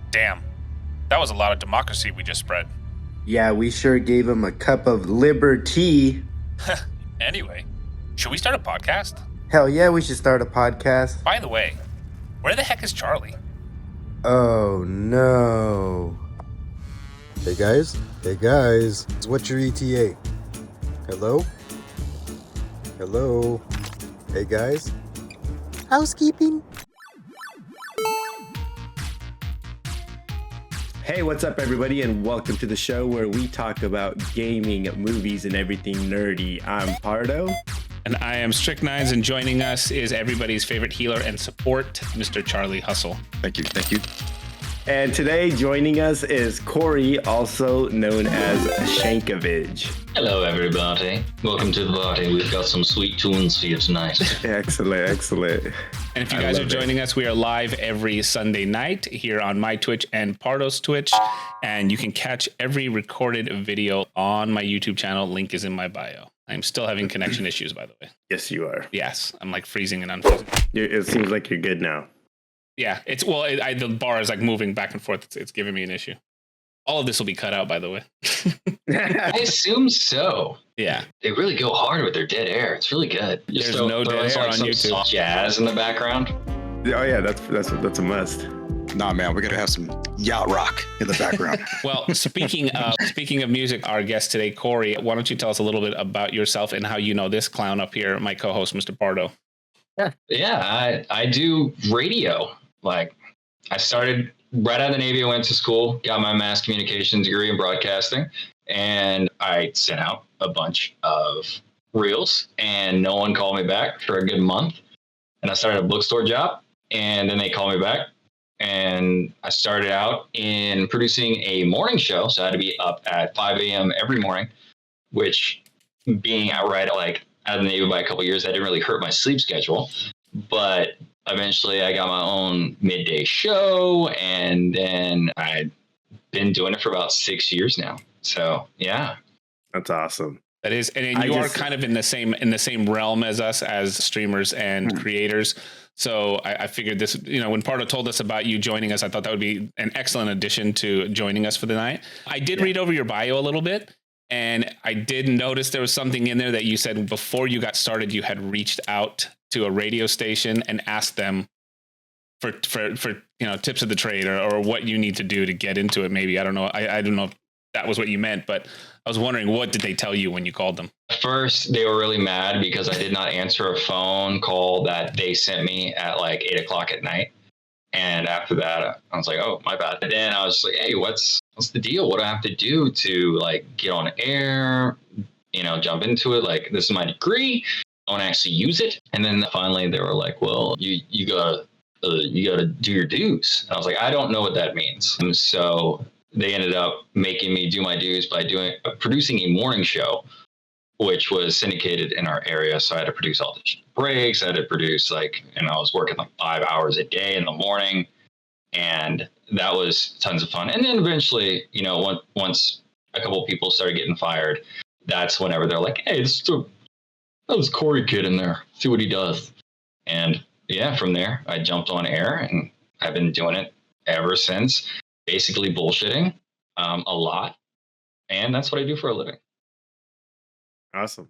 Damn, that was a lot of democracy we just spread. Yeah, we sure gave him a cup of liberty. Anyway, should we start a podcast? Hell yeah, we should start a podcast. By the way, where the heck is Charlie? Oh no. Hey guys, what's your ETA? Hello? Hey guys? Housekeeping? Hey, what's up everybody, and welcome to the show where we talk about gaming, movies, and everything nerdy. I'm Pardo. And I am Stricknines, and joining us is everybody's favorite healer and support, Mr. Charlie Hustle. Thank you. And today joining us is Corey, also known as Shankovich. Hello, everybody. Welcome to the party. We've got some sweet tunes for you tonight. Excellent. And if you guys are joining us, we are live every Sunday night here on my Twitch and Pardo's Twitch. And you can catch every recorded video on my YouTube channel. Link is in my bio. I'm still having connection issues, by the way. Yes, you are. Yes, I'm like freezing and unfreezing. It seems like you're good now. Yeah, the bar is like moving back and forth. It's giving me an issue. All of this will be cut out, by the way. I assume so. Yeah. They really go hard with their dead air. It's really good. There's no dead air on YouTube. Soft jazz in the background. Oh yeah, that's a must. Nah, man, we're gonna have some yacht rock in the background. Well, speaking of music, our guest today, Corey, why don't you tell us a little bit about yourself and how you know this clown up here, my co-host, Mr. Pardo? Yeah, I do radio. Like, I started right out of the Navy. I went to school, got my mass communication degree in broadcasting, and I sent out a bunch of reels, and no one called me back for a good month. And I started a bookstore job, and then they called me back, and I started out in producing a morning show. So I had to be up at 5 a.m. every morning, which, being outright like out of the Navy by a couple of years, that didn't really hurt my sleep schedule. But eventually I got my own midday show, and then I've been doing it for about 6 years now. So yeah. That's awesome. That is, and you are kind of in the same realm as us as streamers and creators. So I figured this, when Pardo told us about you joining us, I thought that would be an excellent addition to joining us for the night. I did read over your bio a little bit, and I did notice there was something in there that you said before you got started, you had reached out to a radio station and asked them for tips of the trade or what you need to do to get into it. Maybe, I don't know. I don't know if that was what you meant, but I was wondering, what did they tell you when you called them? First, they were really mad because I did not answer a phone call that they sent me at like 8:00 at night. And after that, I was like, oh, my bad. And then I was like, hey, what's the deal? What do I have to do to like get on air, jump into it? Like, this is my degree. I want to actually use it. And then finally they were like, well, you gotta do your dues. And I was like, I don't know what that means. And so they ended up making me do my dues by producing a morning show, which was syndicated in our area. So I had to produce all the breaks. I had to produce I was working like 5 hours a day in the morning, and that was tons of fun. And then eventually, once a couple of people started getting fired, that's whenever they're like, hey, that was Corey kid in there. See what he does. And yeah, from there, I jumped on air, and I've been doing it ever since, basically bullshitting a lot. And that's what I do for a living. Awesome.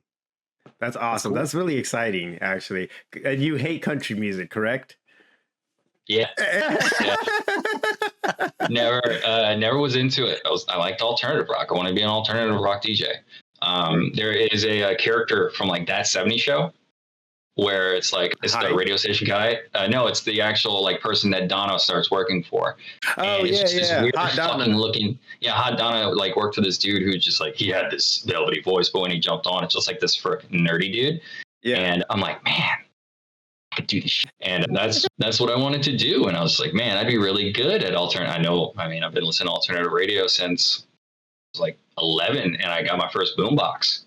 That's awesome. That's really exciting, actually. You hate country music, correct? Yeah. Never was into it. I liked alternative rock. I want to be an alternative rock DJ. There is a character from like That 70s Show where it's like, it's the radio station guy. No, it's the actual like person that Donna starts working for. Oh, and it's yeah. Weird Hot Donna. looking. Yeah, Hot Donna like worked with this dude who just like, he had this velvety voice, but when he jumped on, it's just like this freaking nerdy dude. Yeah. And I'm like, man, I could do this shit. And that's what I wanted to do. And I was like, man, I'd be really good at alternative. I've been listening to alternative radio since I was like 11, and I got my first boombox.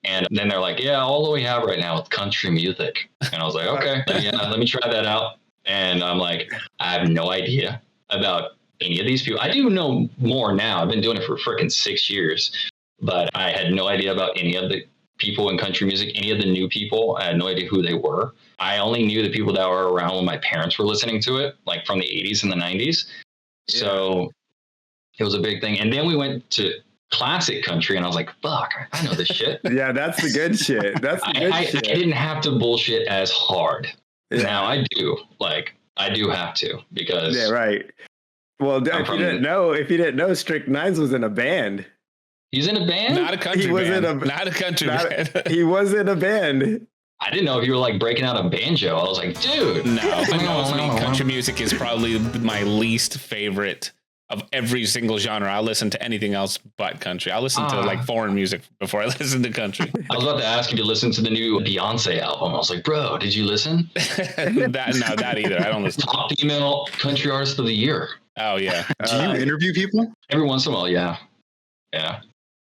And then they're like, yeah, all we have right now is country music. And I was like, okay, let me try that out. And I'm like, I have no idea about any of these people. I do know more now. I've been doing it for freaking 6 years, but I had no idea about any of the people in country music, any of the new people. I had no idea who they were. I only knew the people that were around when my parents were listening to it, like from the 80s and the 90s. So it was a big thing. And then we went to classic country, and I was like, fuck, I know this shit. Yeah, that's the good shit. That's the good shit. I didn't have to bullshit as hard. Yeah. Now I do. Like, I do have to, because right. Well, if you didn't know, Stricknines was in a band. He's in a band? Not a country band. Not a country band. He was in a band. I didn't know if you were like breaking out a banjo. I was like, dude. No, but no, country music is probably my least favorite of every single genre. I listen to anything else but country. I listen to like foreign music before I listen to country. I was about to ask if you listened to the new Beyonce album. I was like, bro, did you listen? that either. I don't listen. Top female country artist of the year. Oh yeah. Do you interview people? Every once in a while, yeah. Yeah.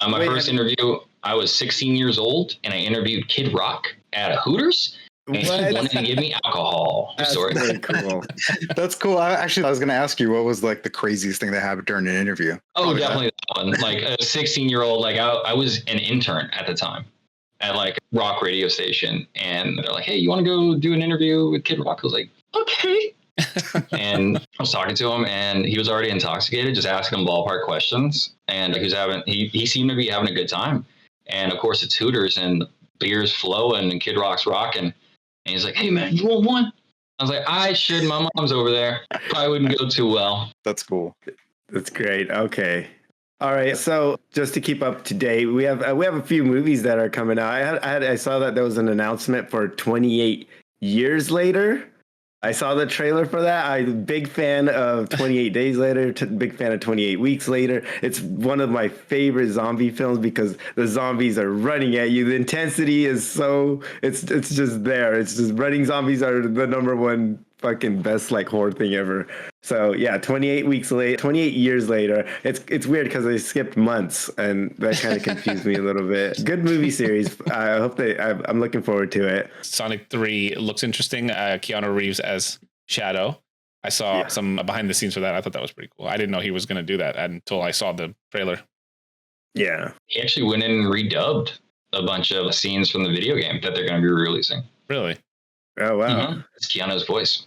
My first interview, I was 16 years old, and I interviewed Kid Rock at a Hooters. And he wanted to give me alcohol. That's really cool. That's cool. I was going to ask you, what was like the craziest thing that happened during an interview? Oh, definitely that one. Like a 16-year-old, like I was an intern at the time at like a rock radio station, and they're like, hey, you want to go do an interview with Kid Rock? I was like, okay. And I was talking to him, and he was already intoxicated, just asking him ballpark questions, and he seemed to be having a good time. And of course, it's Hooters, and beer's flowing, and Kid Rock's rocking. And he's like, hey, man, you want one? I was like, I should. My mom's over there. Probably wouldn't go too well. That's cool. That's great. Okay. All right. So just to keep up to date, we have a few movies that are coming out. I saw that there was an announcement for 28 Years Later. I saw the trailer for that. I'm a big fan of 28 Days Later, big fan of 28 Weeks Later. It's one of my favorite zombie films because the zombies are running at you. The intensity is it's just there. It's just running zombies are the number one fucking best like horror thing ever. So yeah, 28 years later. It's weird because I skipped months, and that kind of confused me a little bit. Good movie series. I hope I'm looking forward to it. Sonic 3 looks interesting. Keanu Reeves as Shadow. I saw some behind the scenes for that. I thought that was pretty cool. I didn't know he was going to do that until I saw the trailer. Yeah. He actually went in and redubbed a bunch of scenes from the video game that they're going to be releasing. Really? Oh wow. Mm-hmm. It's Keanu's voice.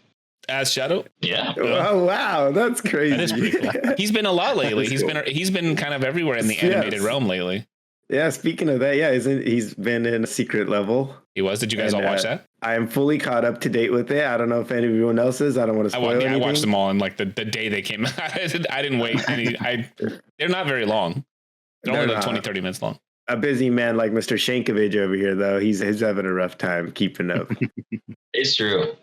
As Shadow? Yeah. Oh wow, that's crazy. That is pretty cool. He's been a lot lately. He's been kind of everywhere in the animated realm lately. Yeah, speaking of that, he's been in Secret Level. He was. Did you guys all watch that? I am fully caught up to date with it. I don't know if anyone else is. I don't want to spoil anything. I watched them all in like the day they came out. I didn't wait. They're not very long. They're only like 20-30 minutes long. A busy man like Mr. Shankovich over here, though, he's having a rough time keeping up. It's true.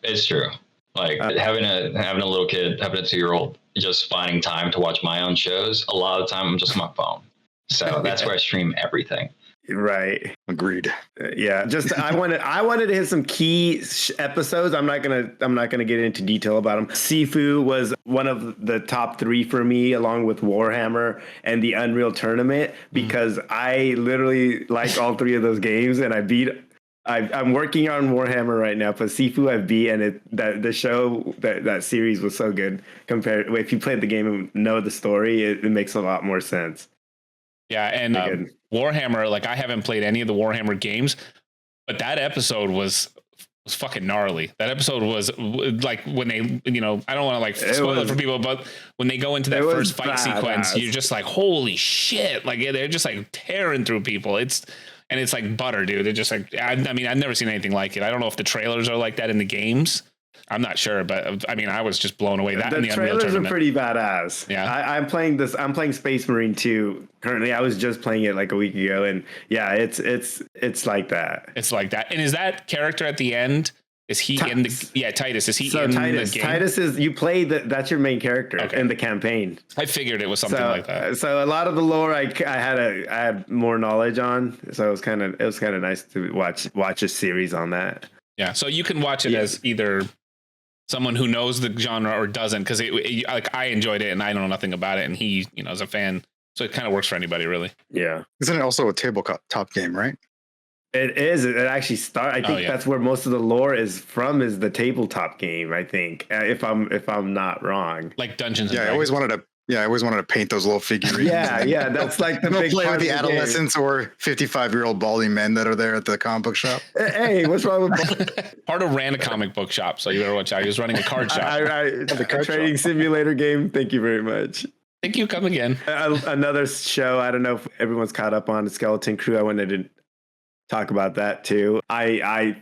Like having a little kid, having a 2-year-old, just finding time to watch my own shows. A lot of the time, I'm just on my phone. So that's where I stream everything. Right. Agreed. Yeah. Just I wanted to hit some key episodes. I'm not gonna get into detail about them. Sifu was one of the top 3 for me, along with Warhammer and the Unreal Tournament, because I literally like all 3 of those games, and I'm working on Warhammer right now, but Sifu I beat, and the show that series was so good compared. If you played the game and know the story, it makes a lot more sense. Yeah, and Warhammer, like I haven't played any of the Warhammer games, but that episode was fucking gnarly. That episode was like when they, I don't want to like spoil it for people, but when they go into that first fight sequence, you're just like, holy shit! Like they're just like tearing through people. It's like butter, dude. They're just like, I mean, I've never seen anything like it. I don't know if the trailers are like that in the games. I'm not sure, but I mean, I was just blown away. That the trailers are pretty badass. Yeah, I'm playing Space Marine 2 currently. I was just playing it like a week ago, and yeah, it's like that. It's like that. And is that character at the end? Is he in the Titus? Is he in the game? Titus is that's your main character in the campaign. I figured it was something like that. So a lot of the lore I had more knowledge on. So it was kind of nice to watch a series on that. Yeah. So you can watch it as either someone who knows the genre or doesn't, because like I enjoyed it and I know nothing about it, and he is a fan, so it kind of works for anybody really. Yeah. Isn't it also a tabletop game, right? It is. It actually started. I think that's where most of the lore is from. Is the tabletop game? I think, if I'm not wrong. Like Dungeons. And I always wanted to Yeah, I always wanted to paint those little figurines. Yeah, that's like the Go big play part with the of game. adolescents or 55-year-old balding men that are there at the comic book shop. Hey, what's wrong with Pardo ran a comic book shop, so you better watch out. He was running a card shop. the trading simulator game? Thank you very much. Thank you. Come again. Another show. I don't know if everyone's caught up on Skeleton Crew. I wanted to talk about that too. I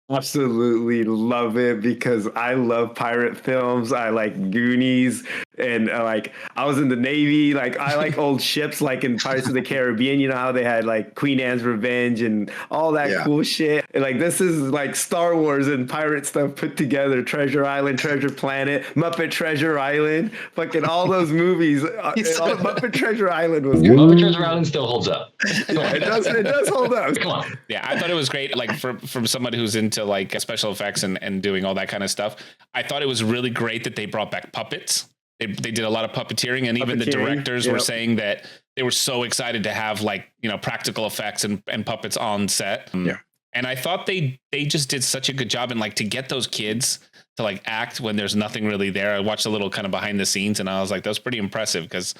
absolutely love it because I love pirate films. I like Goonies, and I was in the Navy. Like I like old ships, like in Pirates of the Caribbean. You know how they had like Queen Anne's Revenge and all that cool shit. And, like this is like Star Wars and pirate stuff put together. Treasure Island, Treasure Planet, Muppet Treasure Island, fucking all those movies. Muppet Treasure Island was good. Muppet Treasure Island still holds up. Yeah, it does hold up. Come on. Yeah, I thought it was great. Like from somebody who's into like special effects and doing all that kind of stuff, I thought it was really great that they brought back puppets. They did a lot of puppeteering, and even the directors were saying that they were so excited to have like, you know, practical effects and puppets on set. Yeah. And I thought they just did such a good job, and like to get those kids to like act when there's nothing really there. I watched a little kind of behind the scenes, and I was like, that was pretty impressive because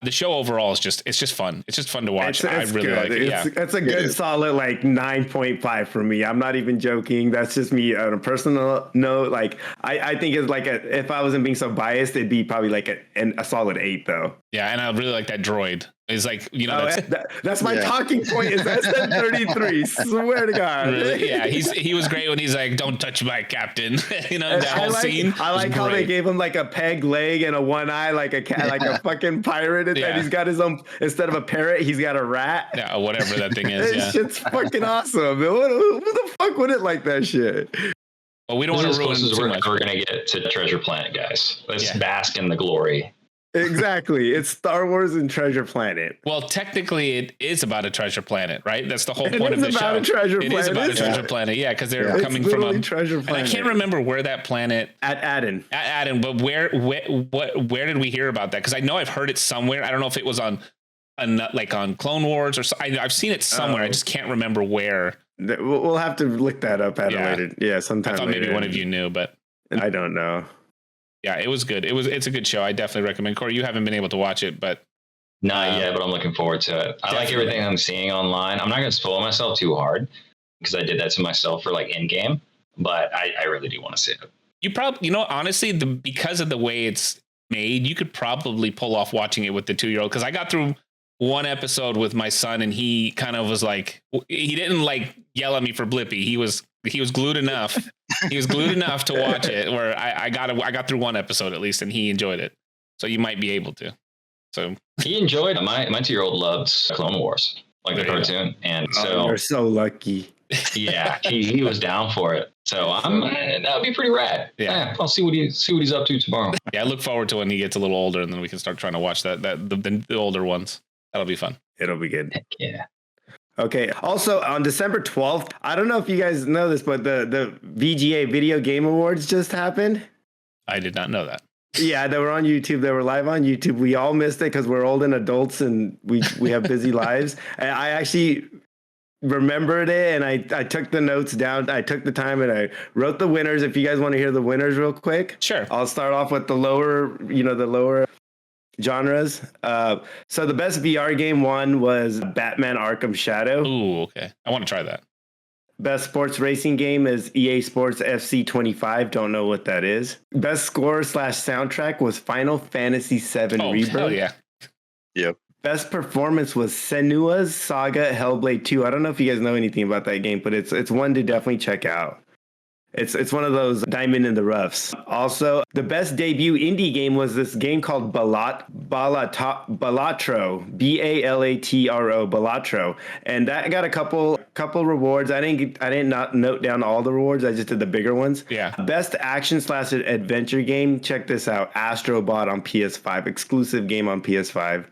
the show overall is just fun. It's just fun to watch. I really good. like it. It's a good solid like 9.5 for me. I'm not even joking. That's just me on a personal note. Like I think it's like if I wasn't being so biased, it'd be probably like a solid 8 though. Yeah, and I really like that droid. It's like, you know, that's my talking point is SM33. Swear to God. Really? Yeah, he was great when he's like, "Don't touch my captain." You know, that whole scene. I like how they gave him like a peg leg and a one eye, like a cat, like a fucking pirate, and he's got his own. Instead of a parrot, he's got a rat. Yeah, whatever that thing is. This shit's fucking awesome. Who the fuck wouldn't like that shit? Well, we don't want to ruin too much. We're gonna get to Treasure Planet, guys. Let's bask in the glory. Exactly. It's Star Wars and Treasure Planet. Well, technically, it is about a treasure planet, right? That's the whole it point of the show. It is about a treasure planet. Yeah, because they're coming from a treasure planet. And I can't remember where that planet at Aden. But where did we hear about that? Because I know I've heard it somewhere. I don't know if it was on Clone Wars or so. I've seen it somewhere. I just can't remember where. We'll have to look that up at later. Yeah, sometime. I thought maybe one of you knew, but I don't know. Yeah, it was good. It's a good show. I definitely recommend. Corey, you haven't been able to watch it, but not yet. But I'm looking forward to it. I like everything I'm seeing online. I'm not going to spoil myself too hard because I did that to myself for like Endgame. But I really do want to see it. You probably, you know, honestly, because of the way it's made, you could probably pull off watching it with the 2-year-old. Because I got through one episode with my son, and he kind of was like, he didn't like yell at me for Blippi. He was glued enough. He was glued enough to watch it where I got through one episode at least, and he enjoyed it. So you might be able to. So he enjoyed it. My 2-year-old loved Clone Wars, like the cartoon. And so you're so lucky. Yeah, he was down for it. So that would be pretty rad. Yeah, I'll see what he's up to tomorrow. Yeah, I look forward to when he gets a little older, and then we can start trying to watch the older ones. That'll be fun. It'll be good. Heck yeah. Okay. Also, on December 12th, I don't know if you guys know this, but the VGA Video Game Awards just happened. I did not know that. Yeah, they were on YouTube. They were live on YouTube. We all missed it because we're old and adults and we have busy lives. And I actually remembered it, and I took the notes down. I took the time and I wrote the winners. If you guys want to hear the winners real quick. Sure. I'll start off with the lower genres. So the best VR game won was Batman Arkham Shadow. Ooh, okay. I want to try that. Best sports racing game is EA Sports FC 25. Don't know what that is. Best score / soundtrack was Final Fantasy VII Rebirth. Hell yeah. Yep. Best performance was Senua's Saga Hellblade 2. I don't know if you guys know anything about that game, but it's one to definitely check out. It's one of those diamond in the roughs. Also, the best debut indie game was this game called Balatro, Balatro, Balatro, and that got a couple rewards. I didn't not note down all the rewards. I just did the bigger ones. Yeah. Best action / adventure game. Check this out: Astrobot on PS5, exclusive game on PS5.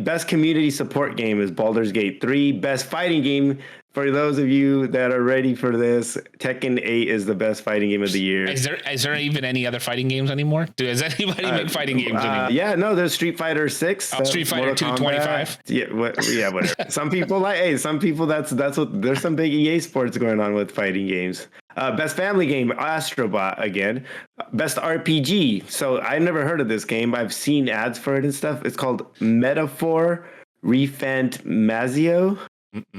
Best community support game is Baldur's Gate 3. Best fighting game. For those of you that are ready for this, Tekken 8 is the best fighting game of the year. Is there even any other fighting games anymore? Does anybody make fighting games anymore? Yeah, no, there's Street Fighter 6. Street Fighter 225. Yeah, whatever. Some people some people that's what there's some big EA Sports going on with fighting games. Best family game, Astrobot again. Best RPG. So I never heard of this game. I've seen ads for it and stuff. It's called Metaphor Refantasio.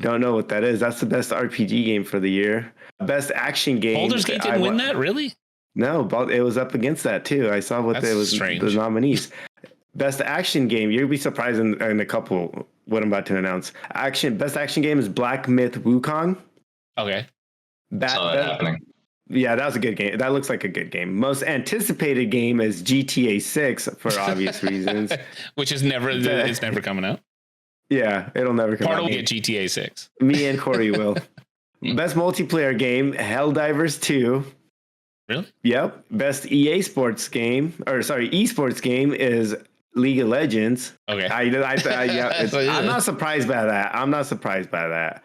Don't know what that is. That's the best RPG game for the year. Best action game. Baldur's Gate didn't win that, really? No, but it was up against that too. I saw what it was strange. The nominees. Best action game. You'll be surprised in a couple what I'm about to announce. Best action game is Black Myth Wukong. Okay. Saw that happening. Yeah, that was a good game. That looks like a good game. Most anticipated game is GTA 6 for obvious reasons. Which is it's never coming out. Yeah, it'll never come out. Part will get GTA 6. Me and Corey will. Best multiplayer game, Helldivers 2. Really? Yep. Best esports game is League of Legends. Okay. I'm not surprised by that.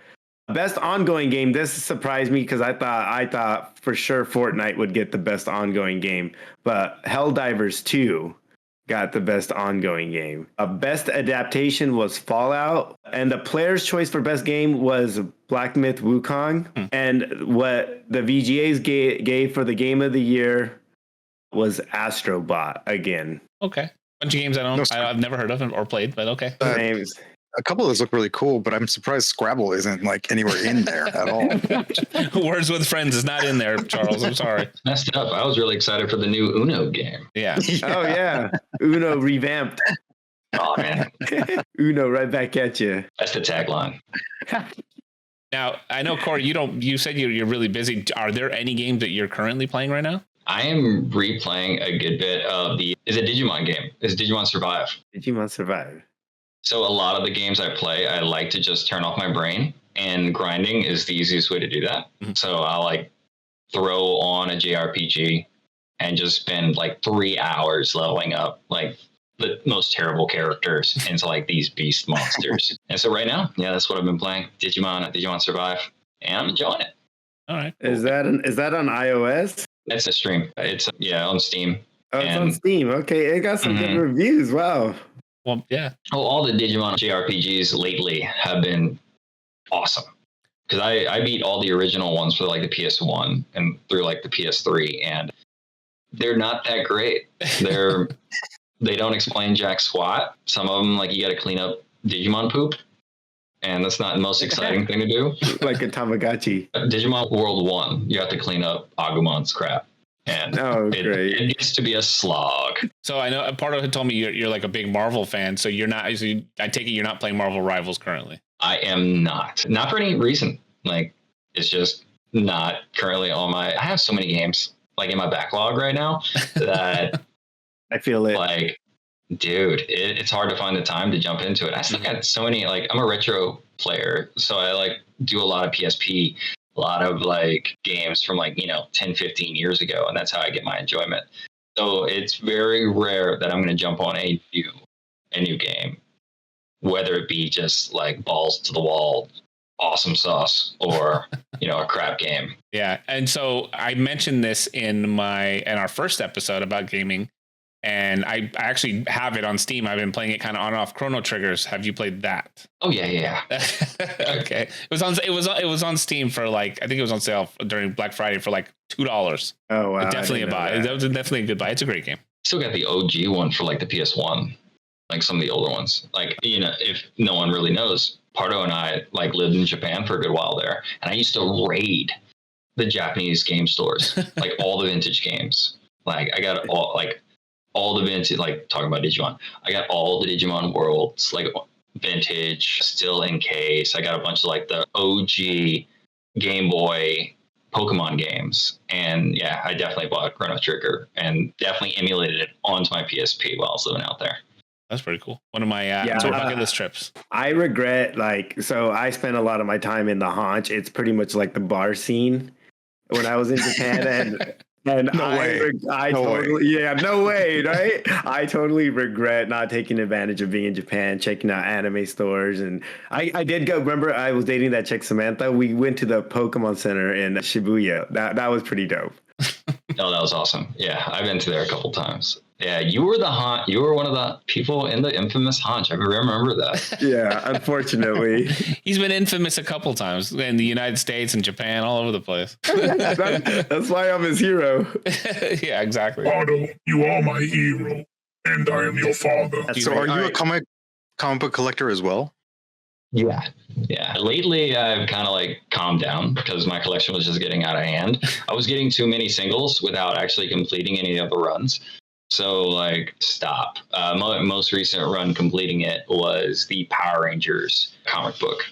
Best ongoing game. This surprised me because I thought for sure Fortnite would get the best ongoing game, but Helldivers 2 got the best ongoing game. Best adaptation was Fallout, and the player's choice for best game was Black Myth Wukong. And what the VGAs gave for the game of the year was Astrobot again. Okay. Bunch of games I've never heard of or played, but okay. Names. A couple of those look really cool, but I'm surprised Scrabble isn't like anywhere in there at all. Words with Friends is not in there, Charles. I'm sorry. Messed up. I was really excited for the new Uno game. Yeah. Oh yeah, Uno revamped. Oh man, Uno right back at you. that's the tagline. Now I know, Corey. You said you're really busy. Are there any games that you're currently playing right now? I am replaying a good bit of is a Digimon game. It's Digimon Survive. Digimon Survive. So a lot of the games I play, I like to just turn off my brain, and grinding is the easiest way to do that. Mm-hmm. So I'll like throw on a JRPG and just spend like 3 hours leveling up like the most terrible characters into like these beast monsters. And so right now, yeah, that's what I've been playing. Digimon Survive, and I'm enjoying it. All right. Is that on iOS? That's a stream. It's on Steam. Oh, it's on Steam. Okay, it got some good reviews. Wow. Well, yeah. Oh, all the Digimon JRPGs lately have been awesome. Because I beat all the original ones for like the PS1 and through like the PS3, and they're not that great. They don't explain jack squat. Some of them, like, you got to clean up Digimon poop, and that's not the most exciting thing to do. Like a Tamagotchi. Digimon World 1, you have to clean up Agumon's crap. And it gets to be a slog. So I know Pardo had told me you're like a big Marvel fan. So you're not. So I take it you're not playing Marvel Rivals currently. I am not for any reason. Like, it's just not currently on my. I have so many games like in my backlog right now that I feel it. Like, dude, it's hard to find the time to jump into it. I still got so many. Like, I'm a retro player, so I like do a lot of PSP. A lot of like games from 10, 15 years ago. And that's how I get my enjoyment. So it's very rare that I'm going to jump on a new game, whether it be just like balls to the wall, awesome sauce, or, a crap game. Yeah. And so I mentioned this in our first episode about gaming, and I actually have it on Steam. I've been playing it kind of on and off. Chrono Triggers. Have you played that? Oh yeah. Okay. It was on Steam for I think it was on sale during Black Friday for like $2. Oh wow. Definitely a buy. That was definitely a good buy. It's a great game. Still got the OG one for like the PS1, like some of the older ones. Like, if no one really knows, Pardo and I like lived in Japan for a good while there, and I used to raid the Japanese game stores, like all the vintage games. Like, I got all the vintage, like talking about Digimon, I got all the Digimon worlds, like vintage, still in case. I got a bunch of like the OG Game Boy Pokemon games. And yeah, I definitely bought Chrono Trigger and definitely emulated it onto my PSP while I was living out there. That's pretty cool. One of my bucket list trips. I regret, so I spent a lot of my time in the haunch. It's pretty much like the bar scene when I was in Japan. And No way, right? I totally regret not taking advantage of being in Japan, checking out anime stores. And I did go, remember I was dating that chick Samantha. We went to the Pokemon Center in Shibuya. That was pretty dope. Oh, that was awesome. Yeah, I've been to there a couple times. Yeah, you were one of the people in the infamous haunch. I remember that. Yeah, unfortunately. He's been infamous a couple times in the United States and Japan, all over the place. That's why I'm his hero. Yeah, exactly. Otto, you are my hero, and I am your father. So are you a comic book collector as well? Yeah. Lately, I've kind of like calmed down because my collection was just getting out of hand. I was getting too many singles without actually completing any of the runs. So like, stop. Most recent run completing it was the Power Rangers comic book.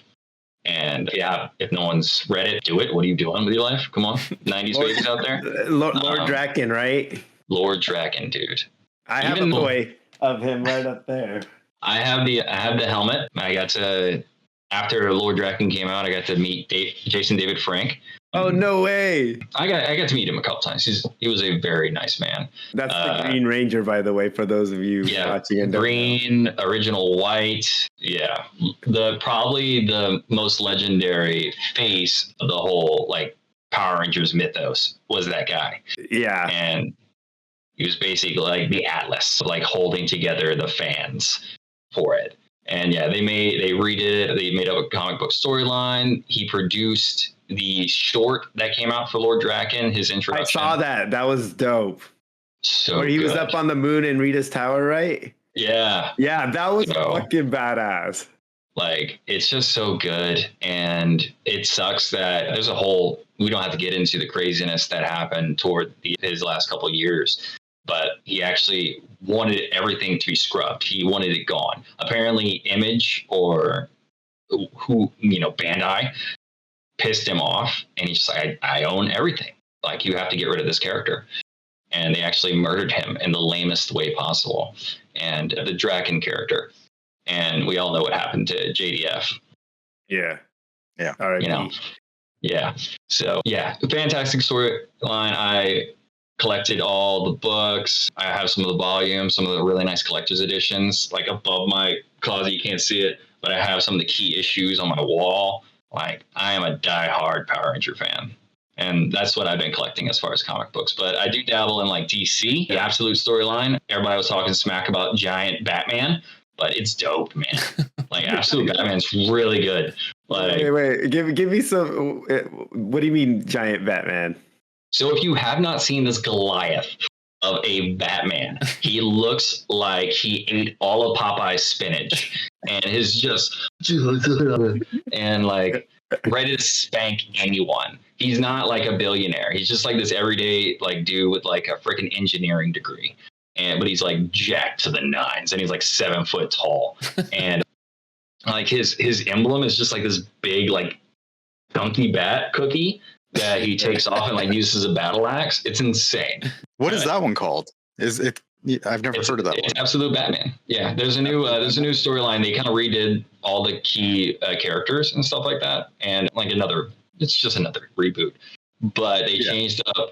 And yeah, if no one's read it, do it. What are you doing with your life? Come on. 90s babies out there. Lord Draken, right? Lord Draken, dude. I have a toy of him right up there. I have the helmet. I got to, after Lord Draken came out, I got to meet Jason David Frank. Oh, no way. I got to meet him a couple times. He was a very nice man. That's the Green Ranger, by the way, for those of you watching. Green, original white. Yeah. Probably the most legendary face of the whole like Power Rangers mythos was that guy. Yeah. And he was basically like the Atlas, like holding together the fans for it. And yeah, they redid it. They made up a comic book storyline. He produced the short that came out for Lord Draken, his introduction. I saw that. That was dope. So where he was up on the moon in Rita's tower, right? Yeah. Yeah, that was fucking badass. Like, it's just so good. And it sucks that we don't have to get into the craziness that happened toward his last couple of years. But he actually wanted everything to be scrubbed. He wanted it gone. Apparently, Image or Bandai pissed him off, and he's just like, I own everything. Like, you have to get rid of this character. And they actually murdered him in the lamest way possible. And the Draken character. And we all know what happened to JDF. Yeah. All right. Yeah. So, yeah, fantastic storyline. I collected all the books. I have some of the volumes, some of the really nice collector's editions, like above my closet. You can't see it, but I have some of the key issues on my wall. Like, I am a diehard Power Ranger fan. And that's what I've been collecting as far as comic books. But I do dabble in like DC, the Absolute storyline. Everybody was talking smack about Giant Batman, but it's dope, man. Like, Absolute Batman's really good. Like, wait. Give me some. What do you mean, Giant Batman? So if you have not seen this Goliath of a Batman, he looks like he ate all of Popeye's spinach and is just and like ready to spank anyone. He's not like a billionaire. He's just like this everyday like dude with like a freaking engineering degree. But he's like jacked to the nines, and he's like 7 foot tall. And like his emblem is just like this big like chunky bat cookie that he takes off and like uses a battle axe. It's insane. What is that one called? Is it? I've never heard of that one. Absolute Batman. Yeah, there's a new storyline. They kind of redid all the key characters and stuff like that, and like it's just another reboot. But they changed up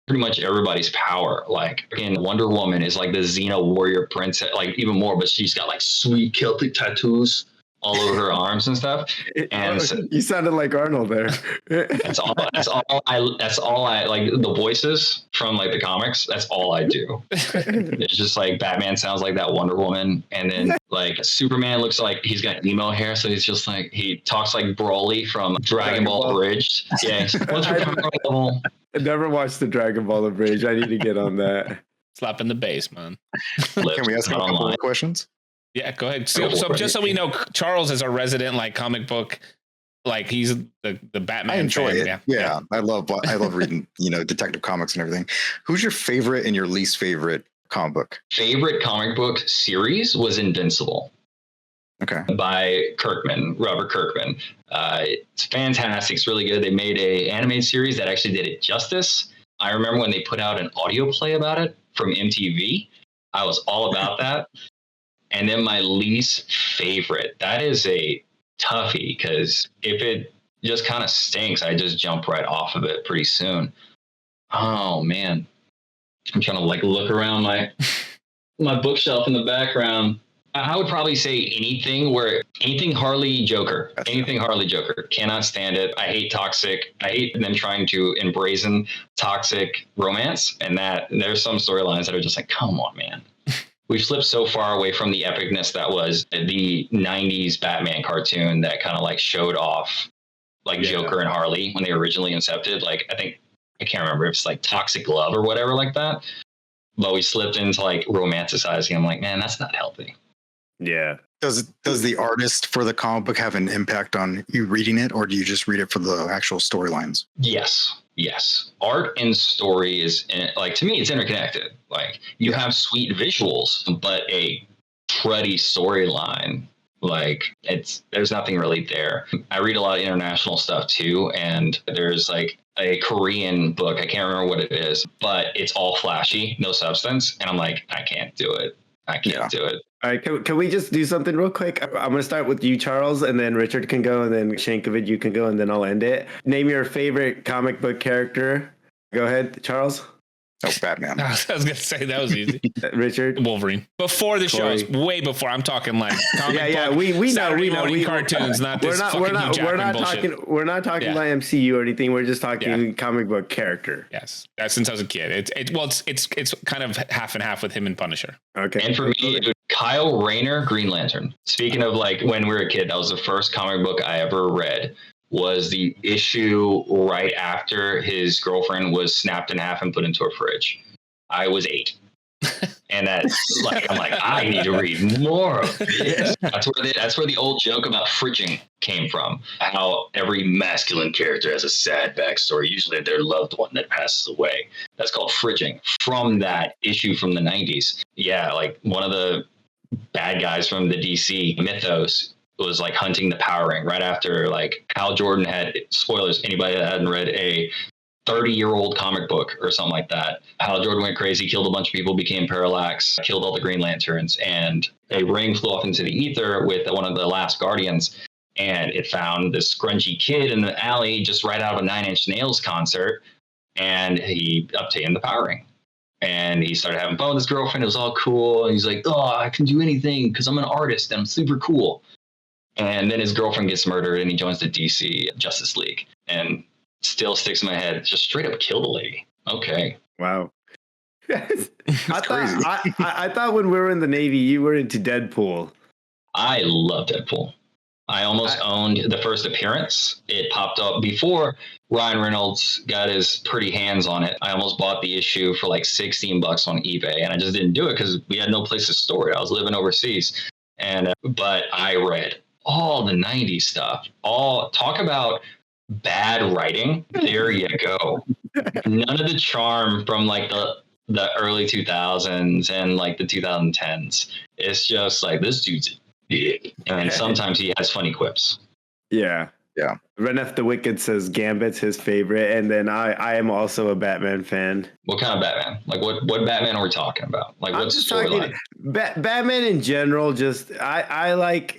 pretty much everybody's power. Like, again, Wonder Woman is like the Xena warrior princess, like even more, but she's got like sweet Celtic tattoos all over her arms and stuff. And you sounded like Arnold there. That's all I like, the voices from like the comics. That's all I do. It's just like Batman sounds like that Wonder Woman. And then like Superman looks like he's got emo hair. So he's just like, he talks like Broly from Dragon Ball Abridged. Yeah. What's your power level? I never watched the Dragon Ball Abridged. I need to get on that. Slap in the base, man. Can we ask him a couple of questions? Yeah, go ahead. So just so we know, Charles is a resident like comic book, like he's the Batman. I enjoy fan. it. Yeah, I love reading detective comics and everything. Who's your favorite and your least favorite comic book? Favorite comic book series was Invincible. Okay. By Robert Kirkman. It's fantastic. It's really good. They made a animated series that actually did it justice. I remember when they put out an audio play about it from MTV. I was all about that. And then my least favorite, that is a toughie, because if it just kind of stinks, I just jump right off of it pretty soon. Oh, man. I'm trying to like look around my bookshelf in the background. I would probably say anything Harley Joker, anything Harley Joker. Cannot stand it. I hate toxic. I hate them trying to embrazen toxic romance, and that there's some storylines that are just like, come on, man. We've slipped so far away from the epicness that was the 90s Batman cartoon that kind of like showed off like Joker and Harley when they originally incepted. Like, I can't remember if it's like Toxic Love or whatever like that. But we slipped into like romanticizing. I'm like, man, that's not healthy. Yeah. Does the artist for the comic book have an impact on you reading it, or do you just read it for the actual storylines? Yes. Art and story is like, to me, it's interconnected. Like, you have sweet visuals, but a cruddy storyline. Like, there's nothing really there. I read a lot of international stuff too, and there's like a Korean book. I can't remember what it is, but it's all flashy, no substance. And I'm like, I can't do it. I can't do it. All right, can we just do something real quick? I'm going to start with you, Charles, and then Richard can go, and then Shankovich, you can go, and then I'll end it. Name your favorite comic book character. Go ahead, Charles. Oh, Batman. I was going to say that was easy. Richard. Wolverine. Before the shows, way before. I'm talking like comic book, we Saturday know. morning cartoons, not this fucking Hugh Jackman bullshit. We're not talking about MCU or anything. We're just talking comic book character. Yes, since I was a kid. It's kind of half and half with him and Punisher. Okay. And for me, Kyle Rayner, Green Lantern. Speaking of like when we were a kid, that was the first comic book I ever read. Was the issue right after his girlfriend was snapped in half and put into a fridge. I was 8. And that's like, I'm like, I need to read more of this. That's where the old joke about fridging came from. How every masculine character has a sad backstory, usually their loved one that passes away. That's called fridging, from that issue from the 90s. Yeah, like one of the bad guys from the DC mythos was like hunting the Power Ring right after like Hal Jordan had, spoilers, anybody that hadn't read a 30-year-old comic book or something like that. Hal Jordan went crazy, killed a bunch of people, became Parallax, killed all the Green Lanterns, and a ring flew off into the ether with one of the last Guardians, and it found this grungy kid in the alley just right out of a Nine Inch Nails concert, and he obtained the Power Ring. And he started having fun with his girlfriend. It was all cool. And he's like, oh, I can do anything because I'm an artist and I'm super cool. And then his girlfriend gets murdered and he joins the DC Justice League, and still sticks in my head. Just straight up killed a lady. Okay. Wow. Crazy. I thought when we were in the Navy, you were into Deadpool. I love Deadpool. I almost owned the first appearance. It popped up before Ryan Reynolds got his pretty hands on it. I almost bought the issue for like $16 on eBay, and I just didn't do it because we had no place to store it. I was living overseas. But I read all the 90s stuff. Talk about bad writing. There you go. None of the charm from like the early 2000s and like the 2010s. It's just like, this dude's big, and sometimes he has funny quips. Yeah. Reneth the Wicked says Gambit's his favorite, and then I am also a Batman fan. What kind of Batman? Like what Batman are we talking about? Like what's the storyline? Batman in general. Just I like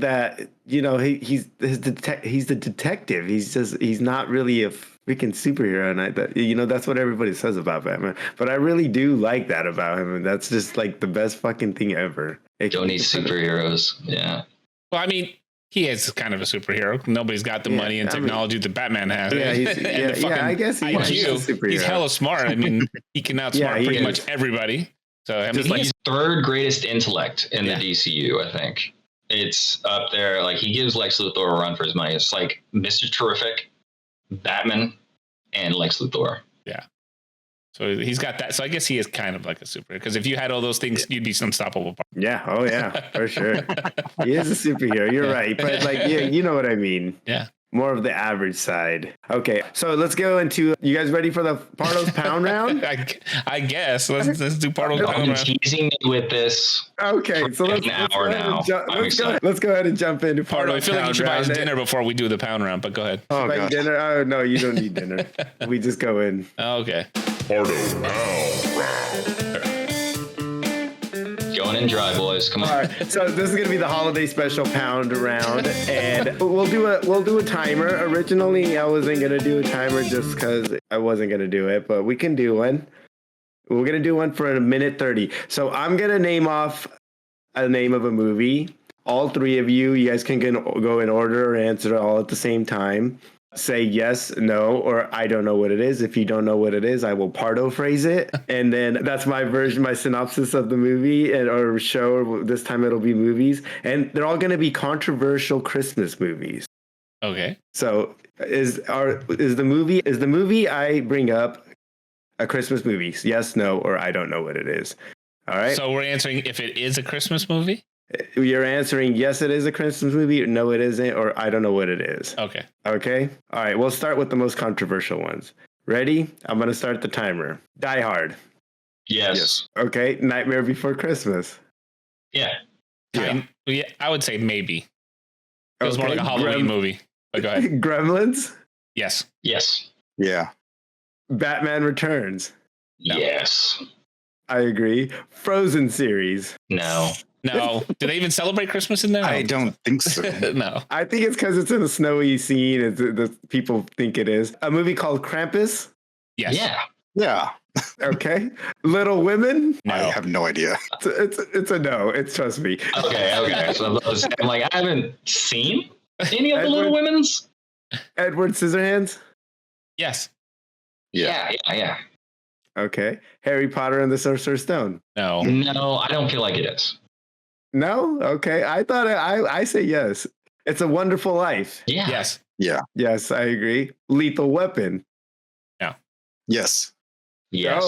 that. You know, he's the detective. He's not really a freaking superhero, and that's what everybody says about Batman. But I really do like that about him, and that's just like the best fucking thing ever. Don't need superheroes. Yeah. Well, I mean, he is kind of a superhero. Nobody's got the money and technology that Batman has. Yeah, I guess he's a superhero. He's hella smart. I mean, he can outsmart pretty much everybody. So I mean, he's third greatest intellect in the DCU. I think it's up there. Like, he gives Lex Luthor a run for his money. It's like Mr. Terrific, Batman, and Lex Luthor. Yeah. So he's got that. So I guess he is kind of like a superhero, because if you had all those things, you'd be unstoppable. Yeah. Oh yeah, for sure. He is a superhero. You're right. But like, yeah, you know what I mean. Yeah. More of the average side. Okay, so let's go into. You guys ready for the Pardo's Pound Round? I guess let's do Pardo's Pound Round. Teasing me with this. Okay, so let's go ahead and jump into Pardo. I feel like you should buy us dinner before we do the Pound Round, but go ahead. Oh, dinner? Oh no, you don't need dinner. We just go in. Okay. Pardo Pound Round. Going in dry, boys. Come on. All right, so this is gonna be the holiday special Pound Round, and we'll do a timer. Originally, I wasn't gonna do a timer just because I wasn't gonna do it, but we can do one. We're gonna do one for a minute 30. So I'm gonna name off a name of a movie. All three of you guys can go in order or answer all at the same time. Say yes, no, or I don't know what it is. If you don't know what it is, I will paraphrase it. And then that's my version, my synopsis of the movie or show. This time it'll be movies. And they're all going to be controversial Christmas movies. Okay. So is the movie I bring up a Christmas movie? Yes, no, or I don't know what it is. All right. So we're answering if it is a Christmas movie? You're answering yes, it is a Christmas movie, or no, it isn't, or I don't know what it is. Okay. Okay. All right. We'll start with the most controversial ones. Ready? I'm going to start the timer. Die Hard. Yes. Okay. Nightmare Before Christmas. Yeah. Yeah, I would say maybe. It was more like a Halloween movie. But go ahead. Gremlins. Yes. Yes. Yeah. Batman Returns. No. Yes. I agree. Frozen series. No. No. Do they even celebrate Christmas in there? I don't think so. No. I think it's because it's in a snowy scene. The people think it is. A movie called Krampus. Yes. Yeah. Yeah. Okay. Little Women. No. I have no idea. It's a no. Trust me. Okay. So I'm like, I haven't seen any of the Little Women's. Edward Scissorhands. Yes. Yeah. Okay. Harry Potter and the Sorcerer's Stone. No. No, I don't feel like it is. No? Okay. I thought I say yes. It's a Wonderful Life. Yeah. Yes. Yeah. Yes, I agree. Lethal Weapon. Yes. Yes.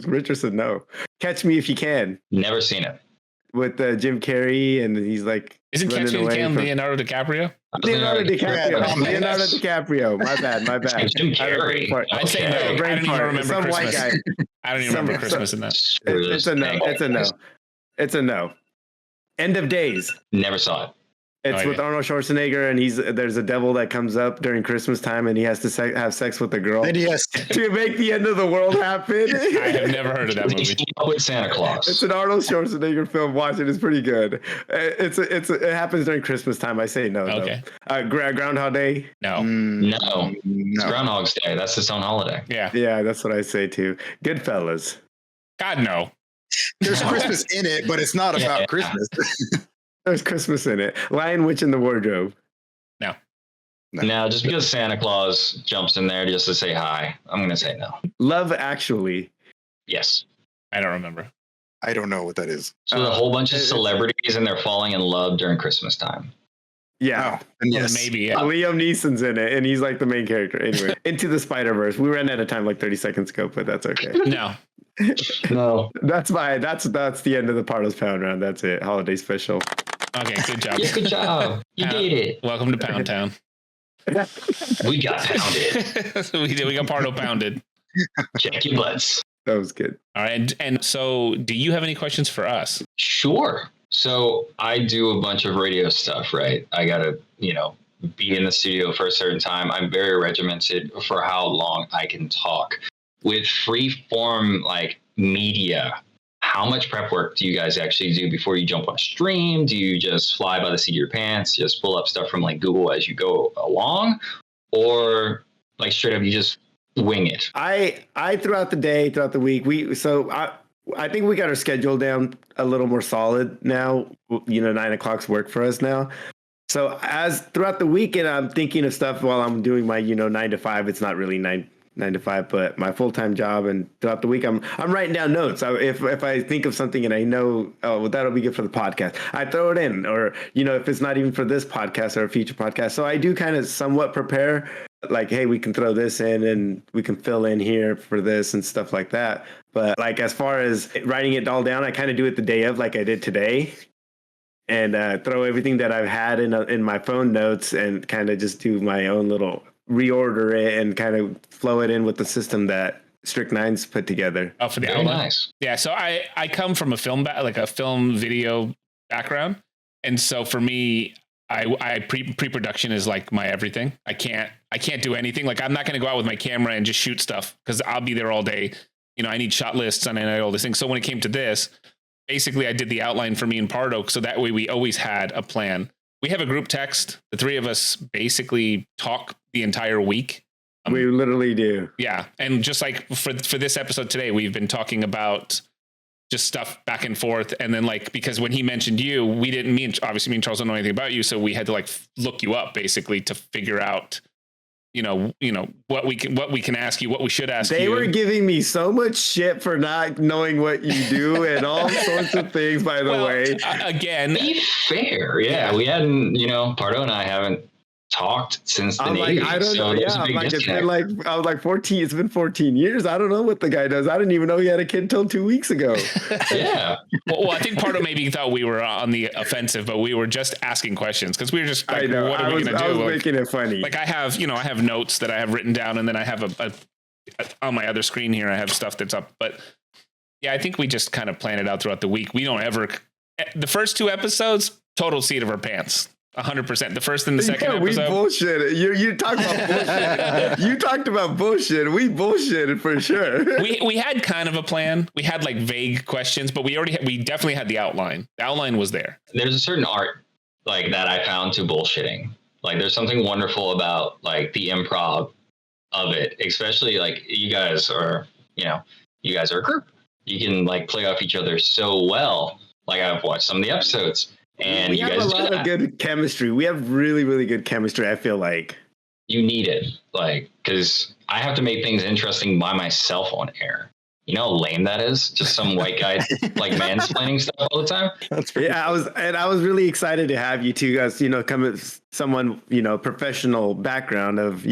Richard said no. Catch Me If You Can Never seen it. with Jim Carrey, and he's like Isn't running Catch Me If You away Can from- Leonardo DiCaprio? Leonardo DiCaprio. Yeah. Leonardo DiCaprio. My bad. Jim Carrey. I'd say no. Okay. I don't even remember Some white Christmas. guy. I don't even remember Christmas in that. It's a no. It's a no. It's a no. End of Days. Never saw it. It's No with idea. Arnold Schwarzenegger, and there's a devil that comes up during Christmas time, and he has to have sex with a girl And yes. to make the end of the world happen. I have never heard of that They movie. came up with Santa Claus. It's an Arnold Schwarzenegger film. Watch it; it's pretty good. It happens during Christmas time. I say no. Okay. Though. Groundhog Day. No. No. It's No. Groundhog's Day. That's its own holiday. Yeah. Yeah, that's what I say too. Goodfellas. God, no. There's Christmas in it, but it's not about Yeah. Christmas. There's Christmas in it. Lion, Witch, and the Wardrobe. No. No, just because Santa Claus jumps in there just to say hi, I'm going to say no. Love Actually. Yes. I don't remember. I don't know what that is. So a whole bunch of it's- celebrities and they're falling in love during Christmas time. Yeah. Oh, and Well, yes. maybe. Yeah. Liam Neeson's in it, and he's like the main character. Anyway, Into the Spider-Verse. We ran out of time like 30 seconds ago, but that's okay. No. No. That's the end of the Pardos Pound Round. That's it. Holiday special. Okay. Good job. Yeah, good job. You did it. Welcome to Pound Town. We got pounded. we did. We got Pardo pounded. Check your butts. That was good. All right. And so, do you have any questions for us? Sure. So I do a bunch of radio stuff, right? I got to, be in the studio for a certain time. I'm very regimented for how long I can talk. With free form like media, how much prep work do you guys actually do before you jump on a stream? Do you just fly by the seat of your pants, just pull up stuff from like Google as you go along? Or like straight up you just wing it? I throughout the day, throughout the week, I think we got our schedule down a little more solid now. 9 o'clock's work for us now. So as throughout the weekend, I'm thinking of stuff while I'm doing my 9 to 5. It's not really 9 to 5, but my full-time job. And throughout the week, I'm writing down notes. If I think of something and I know, that'll be good for the podcast, I throw it in. Or if it's not even for this podcast or a future podcast, so I do kind of somewhat prepare. Like, hey, we can throw this in and we can fill in here for this and stuff like that. But like as far as writing it all down, I kind of do it the day of, like I did today, and throw everything that I've had in my phone notes and kind of just do my own little reorder it and kind of flow it in with the system that Stricknines put together. Oh, for the Very outline. nice. Yeah. So I come from a film video background, and so for me, I pre-production is like my everything. I can't do anything. Like I'm not going to go out with my camera and just shoot stuff because I'll be there all day. I need shot lists and I need all these things. So when it came to this, basically I did the outline for me and Pardo. So that way we always had a plan. We have a group text. The three of us basically talk the entire week. We literally do. Yeah. And just like for this episode today, we've been talking about just stuff back and forth. And then like, because when he mentioned you, obviously me and Charles don't know anything about you. So we had to like look you up basically to figure out, what we can ask you, what we should ask you. They were giving me so much shit for not knowing what you do and all sorts of things, by the way. Again, be fair. Yeah. We hadn't, Pardo and I haven't talked since the Navy. I don't know. Yeah, I was like 14. It's been 14 years. I don't know what the guy does. I didn't even know he had a kid until 2 weeks ago. Yeah. Well, I think Pardo maybe thought we were on the offensive, but we were just asking questions because we were just like, what are we going to do? I was making it funny. Like I have notes that I have written down, and then I have a on my other screen here, I have stuff that's up. But yeah, I think we just kind of plan it out throughout the week. We don't ever, the first 2 episodes, total seat of our pants. 100%. The first and the second episode. We bullshit. You talked about bullshit. You talked about bullshit. We bullshitted for sure. We had kind of a plan. We had like vague questions, but we definitely had the outline. The outline was there. There's a certain art like that I found to bullshitting. Like there's something wonderful about like the improv of it, especially like you guys are a group. You can like play off each other so well. Like I've watched some of the episodes. And we have a lot of good chemistry. We have really, really good chemistry, I feel like. You need it, like, because I have to make things interesting by myself on air. You know how lame that is? Just some white guy like mansplaining stuff all the time. I was really excited to have you two guys, come with someone, professional background of,